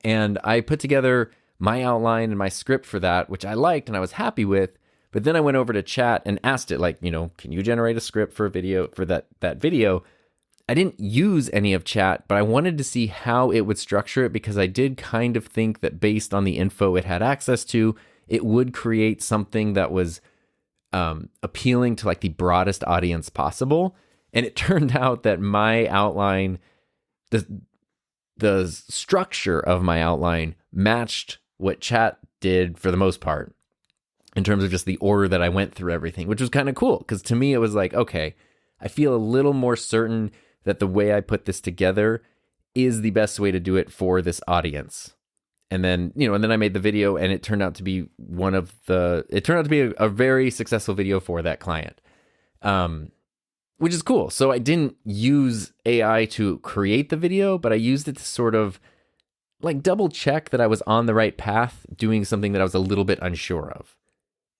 And I put together my outline and my script for that, which I liked and I was happy with. But then I went over to chat and asked it, like, can you generate a script for a video for that video? I didn't use any of chat, but I wanted to see how it would structure it because I did kind of think that based on the info it had access to, it would create something that was appealing to like the broadest audience possible. And it turned out that my outline, the structure of my outline matched what chat did for the most part in terms of just the order that I went through everything, which was kind of cool. Because to me, it was like, okay, I feel a little more certain that the way I put this together is the best way to do it for this audience. And then, and then I made the video and it turned out to be a very successful video for that client, which is cool. So I didn't use AI to create the video, but I used it to sort of like double check that I was on the right path, doing something that I was a little bit unsure of.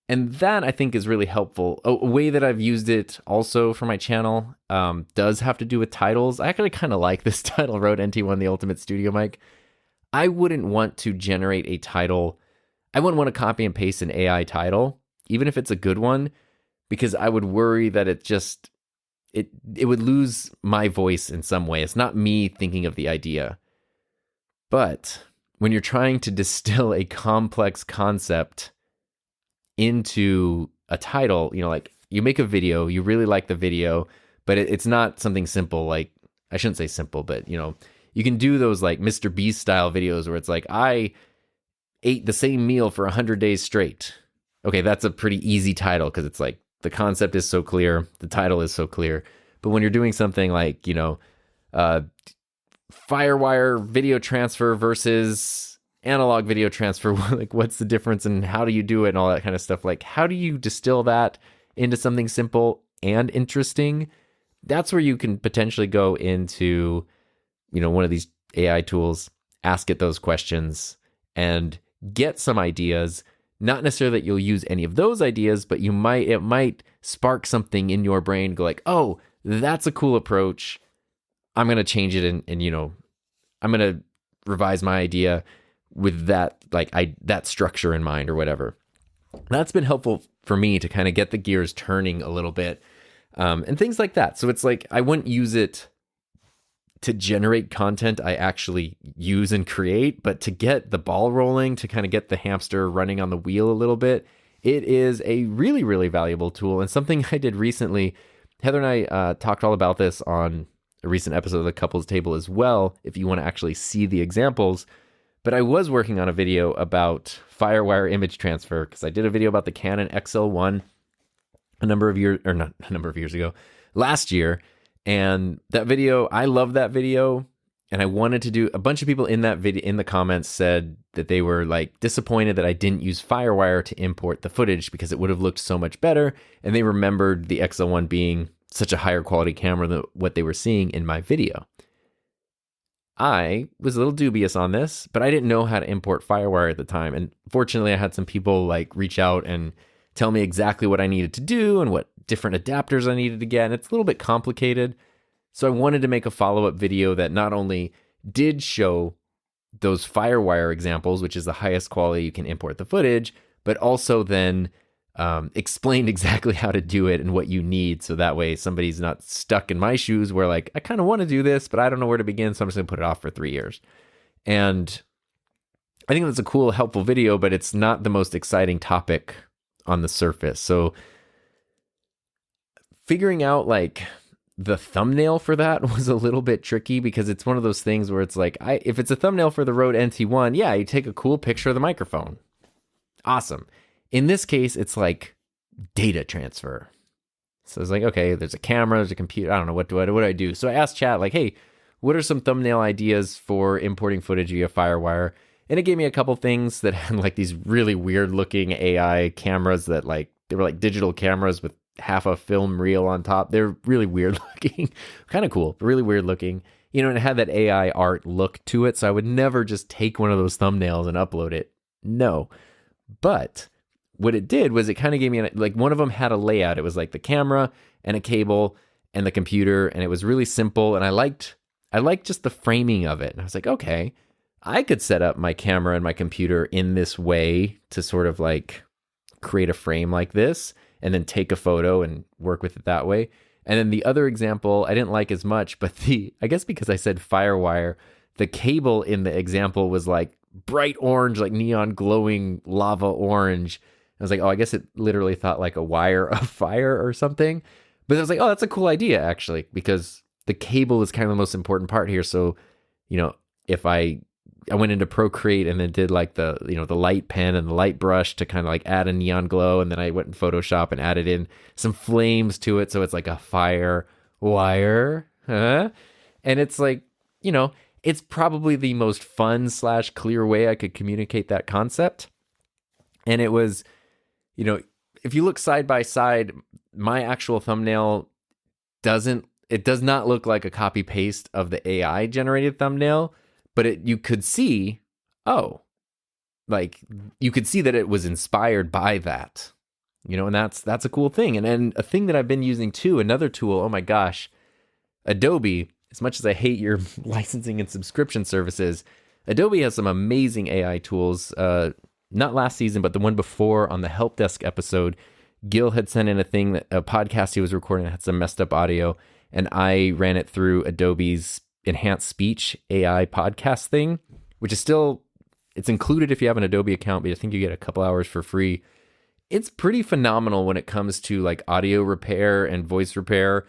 And that I think is really helpful. A way that I've used it also for my channel does have to do with titles. I actually kind of like this title, Rode NT1, the Ultimate Studio Mic. I wouldn't want to generate a title. I wouldn't want to copy and paste an AI title, even if it's a good one, because I would worry that it would lose my voice in some way. It's not me thinking of the idea. But when you're trying to distill a complex concept into a title, like you make a video, you really like the video, but it's not something simple. Like, I shouldn't say simple, but you can do those like Mr. Beast style videos where it's like, I ate the same meal for 100 days straight. Okay, that's a pretty easy title because it's like the concept is so clear, the title is so clear. But when you're doing something like, Firewire video transfer versus analog video transfer, like what's the difference and how do you do it and all that kind of stuff? Like, how do you distill that into something simple and interesting? That's where you can potentially go into one of these AI tools, ask it those questions and get some ideas. Not necessarily that you'll use any of those ideas, but it might spark something in your brain, go like, oh, that's a cool approach. I'm going to change it and I'm going to revise my idea with that, that structure in mind or whatever. That's been helpful for me to kind of get the gears turning a little bit and things like that. So it's like, I wouldn't use it to generate content I actually use and create, but to get the ball rolling, to kind of get the hamster running on the wheel a little bit, it is a really, really valuable tool. And something I did recently, Heather and I talked all about this on a recent episode of the Couples Table as well, if you want to actually see the examples. But I was working on a video about Firewire image transfer because I did a video about the Canon XL1 last year. And that video, I love that video, and I wanted to do. A bunch of people in that video in the comments said that they were like disappointed that I didn't use Firewire to import the footage because it would have looked so much better, and they remembered the XL1 being such a higher quality camera than what they were seeing in my video. I was a little dubious on this, but I didn't know how to import Firewire at the time, and fortunately, I had some people like reach out and tell me exactly what I needed to do and what different adapters I needed to get, and it's a little bit complicated. So I wanted to make a follow-up video that not only did show those Firewire examples, which is the highest quality you can import the footage, but also then explained exactly how to do it and what you need, so that way somebody's not stuck in my shoes where like, I kind of want to do this, but I don't know where to begin, so I'm just going to put it off for 3 years. And I think that's a cool, helpful video, but it's not the most exciting topic on the surface. So figuring out like the thumbnail for that was a little bit tricky because it's one of those things where it's like, if it's a thumbnail for the Rode NT1, yeah, you take a cool picture of the microphone. Awesome. In this case, it's like data transfer. So it's like, okay, there's a camera, there's a computer. I don't know, what do I do? So I asked chat like, hey, what are some thumbnail ideas for importing footage via Firewire? And it gave me a couple things that had like these really weird looking AI cameras that like, they were like digital cameras with half a film reel on top. They're really weird looking, kind of cool, but really weird looking, and it had that AI art look to it. So I would never just take one of those thumbnails and upload it. No. But what it did was it kind of gave me like one of them had a layout. It was like the camera and a cable and the computer, and it was really simple. And I liked just the framing of it. And I was like, okay, I could set up my camera and my computer in this way to sort of like create a frame like this and then take a photo and work with it that way. And then the other example I didn't like as much, but I guess because I said Firewire, the cable in the example was like bright orange, like neon glowing lava orange. I was like, oh, I guess it literally thought like a wire of fire or something. But I was like, oh, that's a cool idea, actually, because the cable is kind of the most important part here. So, if I went into Procreate and then did like the light pen and the light brush to kind of like add a neon glow. And then I went in Photoshop and added in some flames to it. So it's like a fire wire. Huh? And it's like, it's probably the most fun / clear way I could communicate that concept. And it was, if you look side by side, my actual thumbnail does not look like a copy paste of the AI generated thumbnail, but you could see, you could see that it was inspired by that, and that's a cool thing. And then a thing that I've been using too, another tool, oh my gosh, Adobe, as much as I hate your licensing and subscription services, Adobe has some amazing AI tools. Not last season, but the one before on the help desk episode, Gil had sent in a podcast he was recording that had some messed up audio, and I ran it through Adobe's enhanced speech AI podcast thing, which is it's included if you have an Adobe account, but I think you get a couple hours for free. It's pretty phenomenal when it comes to like audio repair and voice repair.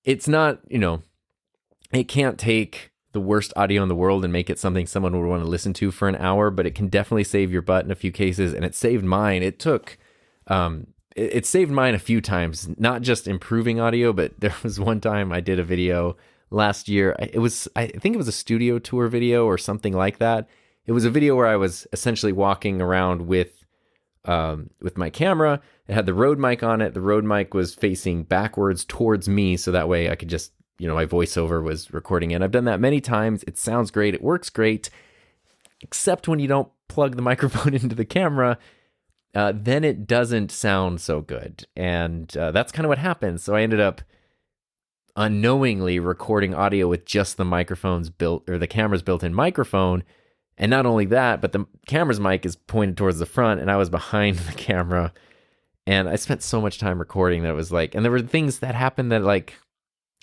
It's not, it can't take the worst audio in the world and make it something someone would want to listen to for an hour, but it can definitely save your butt in a few cases. And it saved mine. It saved mine a few times, not just improving audio, but there was one time I did a video last year. I think it was a studio tour video or something like that. It was a video where I was essentially walking around with my camera. It had the Rode mic on it. The Rode mic was facing backwards towards me, so that way I could just, my voiceover was recording it. I've done that many times. It sounds great. It works great, except when you don't plug the microphone into the camera, then it doesn't sound so good. And that's kind of what happened. So I ended up unknowingly recording audio with just the the camera's built-in microphone. And not only that, but the camera's mic is pointed towards the front, and I was behind the camera. And I spent so much time recording that it was like, and there were things that happened that like,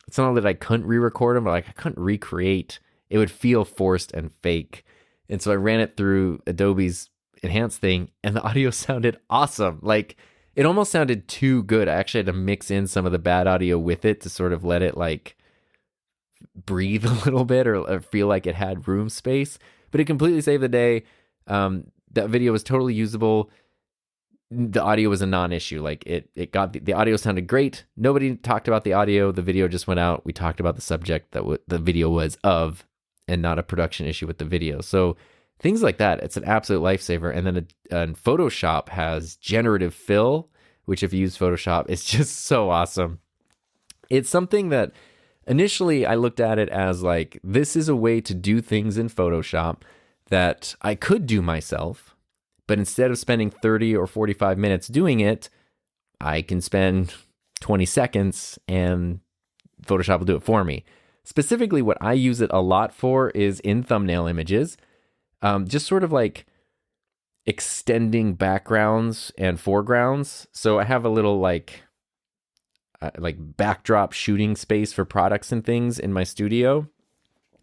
it's not that I couldn't re-record them, but like I couldn't recreate. It would feel forced and fake. And so I ran it through Adobe's enhanced thing, and the audio sounded awesome. Like it almost sounded too good. I actually had to mix in some of the bad audio with it to sort of let it like breathe a little bit or feel like it had room space. But it completely saved the day. That video was totally usable. The audio was a non-issue. Like it got the audio sounded great. Nobody talked about the audio. The video just went out. We talked about the subject that the video was of, and not a production issue with the video. So things like that, it's an absolute lifesaver. And then Photoshop has generative fill, which if you use Photoshop, it's just so awesome. It's something that initially I looked at it as like, this is a way to do things in Photoshop that I could do myself. But instead of spending 30 or 45 minutes doing it, I can spend 20 seconds and Photoshop will do it for me. Specifically, what I use it a lot for is in thumbnail images, just sort of like extending backgrounds and foregrounds. So I have a little like backdrop shooting space for products and things in my studio,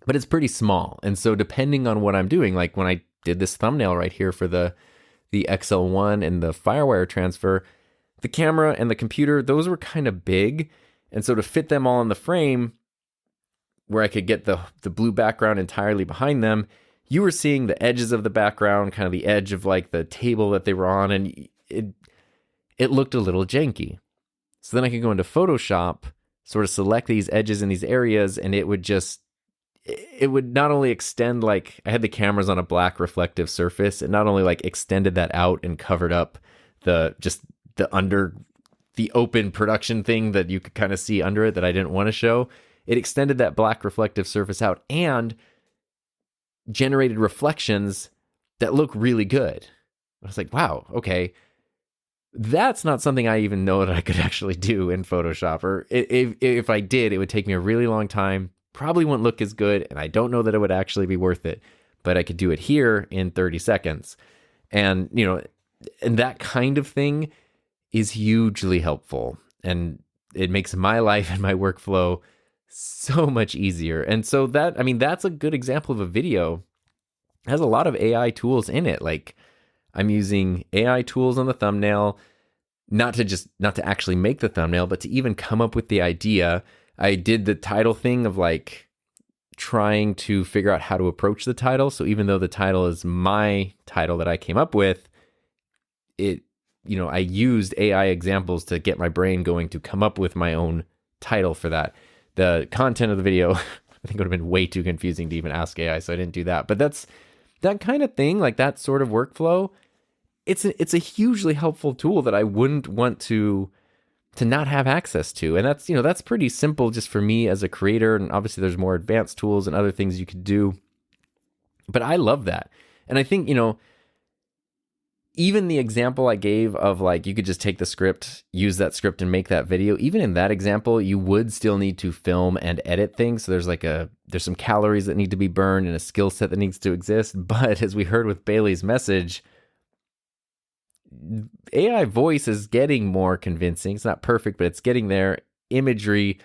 but it's pretty small. And so depending on what I'm doing, like when I did this thumbnail right here for the XL1 and the Firewire transfer, the camera and the computer, those were kind of big. And so to fit them all in the frame where I could get the blue background entirely behind them, you were seeing the edges of the background, kind of the edge of like the table that they were on, and it looked a little janky. So then I could go into Photoshop, sort of select these edges in these areas, and it would not only extend, like I had the cameras on a black reflective surface, it not only like extended that out and covered up the open production thing that you could kind of see under it that I didn't want to show. It extended that black reflective surface out and generated reflections that look really good. I was like, wow, okay. That's not something I even know that I could actually do in Photoshop. Or if I did, it would take me a really long time. Probably wouldn't look as good, and I don't know that it would actually be worth it. But I could do it here in 30 seconds. And, and that kind of thing is hugely helpful. And it makes my life and my workflow so much easier. And so that's a good example of a video. It has a lot of AI tools in it. Like, I'm using AI tools on the thumbnail, not to actually make the thumbnail, but to even come up with the idea. I did the title thing of like trying to figure out how to approach the title. So even though the title is my title that I came up with, I used AI examples to get my brain going to come up with my own title for that. The content of the video, I think would have been way too confusing to even ask AI, so I didn't do that. But that's that kind of thing, like that sort of workflow. It's a hugely helpful tool that I wouldn't want to not have access to. And that's pretty simple just for me as a creator. And obviously there's more advanced tools and other things you could do. But I love that. And I think, even the example I gave of like, you could just take the script, use that script and make that video. Even in that example, you would still need to film and edit things. So there's some calories that need to be burned and a skill set that needs to exist. But as we heard with Bailey's message, AI voice is getting more convincing. It's not perfect, but it's getting there. Imagery.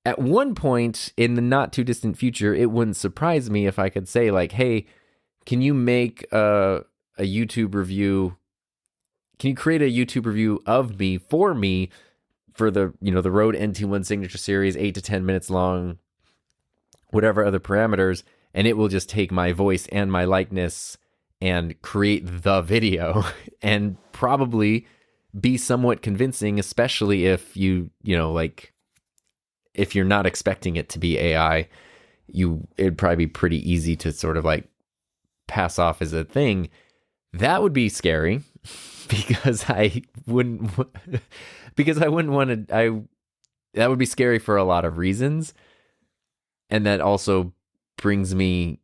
At one point in the not too distant future, it wouldn't surprise me if I could say like, hey, can you make a YouTube review? Can you create a YouTube review of me for the, the Rode NT1 Signature Series, 8 to 10 minutes long, whatever other parameters, and it will just take my voice and my likeness and create the video and probably be somewhat convincing, especially if if you're not expecting it to be AI, it'd probably be pretty easy to sort of like pass off as a thing. That would be scary because I wouldn't want to, that would be scary for a lot of reasons. And that also brings me,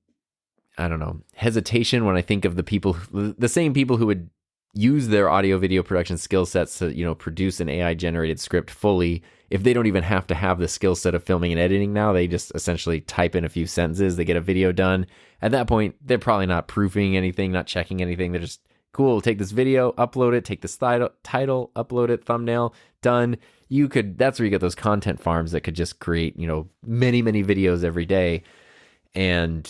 I don't know, hesitation when I think of the same people who would use their audio video production skill sets to, produce an AI generated script fully. If they don't even have to have the skill set of filming and editing now, they just essentially type in a few sentences, they get a video done. At that point, they're probably not proofing anything, not checking anything. They're just, cool, take this video, upload it, take this title, upload it, thumbnail, done. That's where you get those content farms that could just create, many, many videos every day. And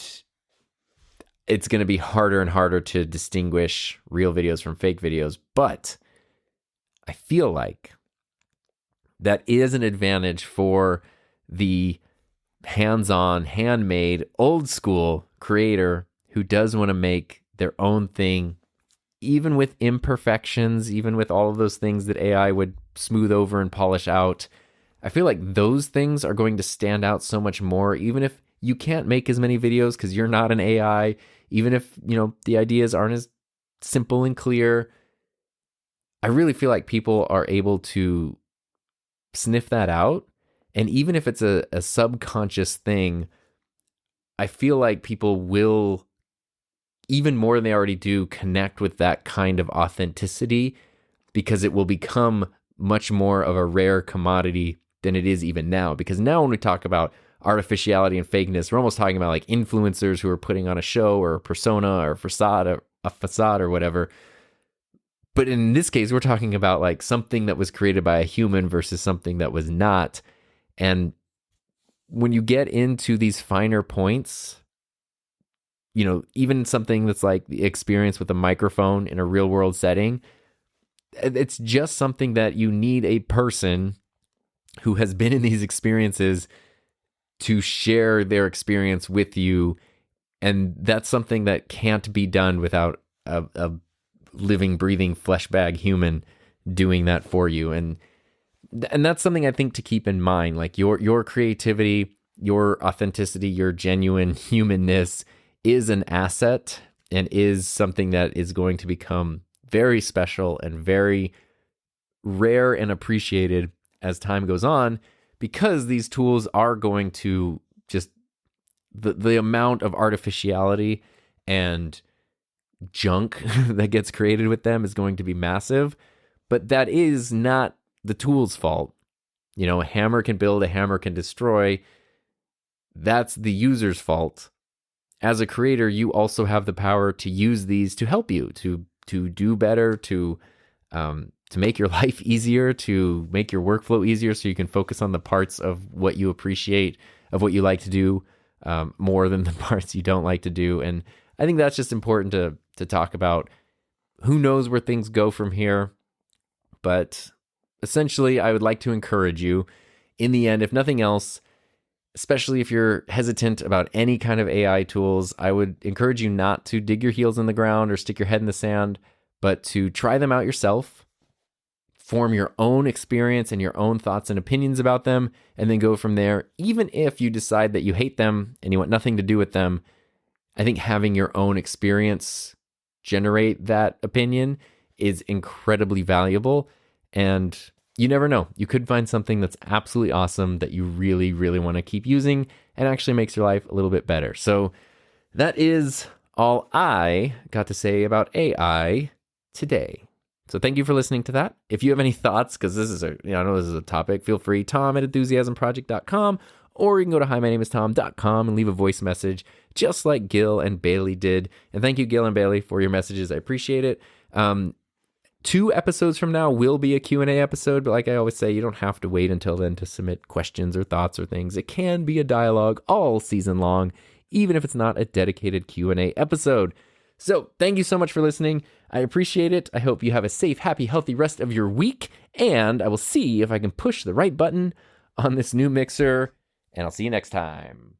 it's going to be harder and harder to distinguish real videos from fake videos. But I feel like that is an advantage for the hands-on, handmade, old school creator who does want to make their own thing, even with imperfections, even with all of those things that AI would smooth over and polish out. I feel like those things are going to stand out so much more, even if you can't make as many videos because you're not an AI, even if, the ideas aren't as simple and clear. I really feel like people are able to sniff that out. And even if it's a subconscious thing, I feel like people will, even more than they already do, connect with that kind of authenticity because it will become much more of a rare commodity than it is even now. Because now when we talk about artificiality and fakeness, we're almost talking about like influencers who are putting on a show or a persona or a facade or whatever. But in this case, we're talking about like something that was created by a human versus something that was not. And when you get into these finer points, even something that's like the experience with a microphone in a real world setting, it's just something that you need a person who has been in these experiences to share their experience with you. And that's something that can't be done without a living, breathing flesh bag human doing that for you. And that's something I think to keep in mind, like your creativity, your authenticity, your genuine humanness is an asset and is something that is going to become very special and very rare and appreciated as time goes on, because these tools are going to just, the amount of artificiality and junk that gets created with them is going to be massive. But that is not the tool's fault. A hammer can build, a hammer can destroy. That's the user's fault. As a creator, you also have the power to use these to help you, to do better, to make your life easier, to make your workflow easier so you can focus on the parts of what you appreciate, of what you like to do, more than the parts you don't like to do. And I think that's just important to talk about. Who knows where things go from here? But essentially, I would like to encourage you, in the end, if nothing else, especially if you're hesitant about any kind of AI tools, I would encourage you not to dig your heels in the ground or stick your head in the sand, but to try them out yourself, form your own experience and your own thoughts and opinions about them, and then go from there. Even if you decide that you hate them and you want nothing to do with them, I think having your own experience generate that opinion is incredibly valuable. And you never know. You could find something that's absolutely awesome that you really, really want to keep using and actually makes your life a little bit better. So that is all I got to say about AI today. So thank you for listening to that. If you have any thoughts, because this is I know this is a topic, feel free, tom@enthusiasmproject.com, or you can go to hi-my-name-is-tom.com and leave a voice message just like Gil and Bailey did. And thank you, Gil and Bailey, for your messages. I appreciate it. 2 episodes from now will be a Q&A episode, but like I always say, you don't have to wait until then to submit questions or thoughts or things. It can be a dialogue all season long, even if it's not a dedicated Q&A episode. So thank you so much for listening. I appreciate it. I hope you have a safe, happy, healthy rest of your week, and I will see if I can push the right button on this new mixer, and I'll see you next time.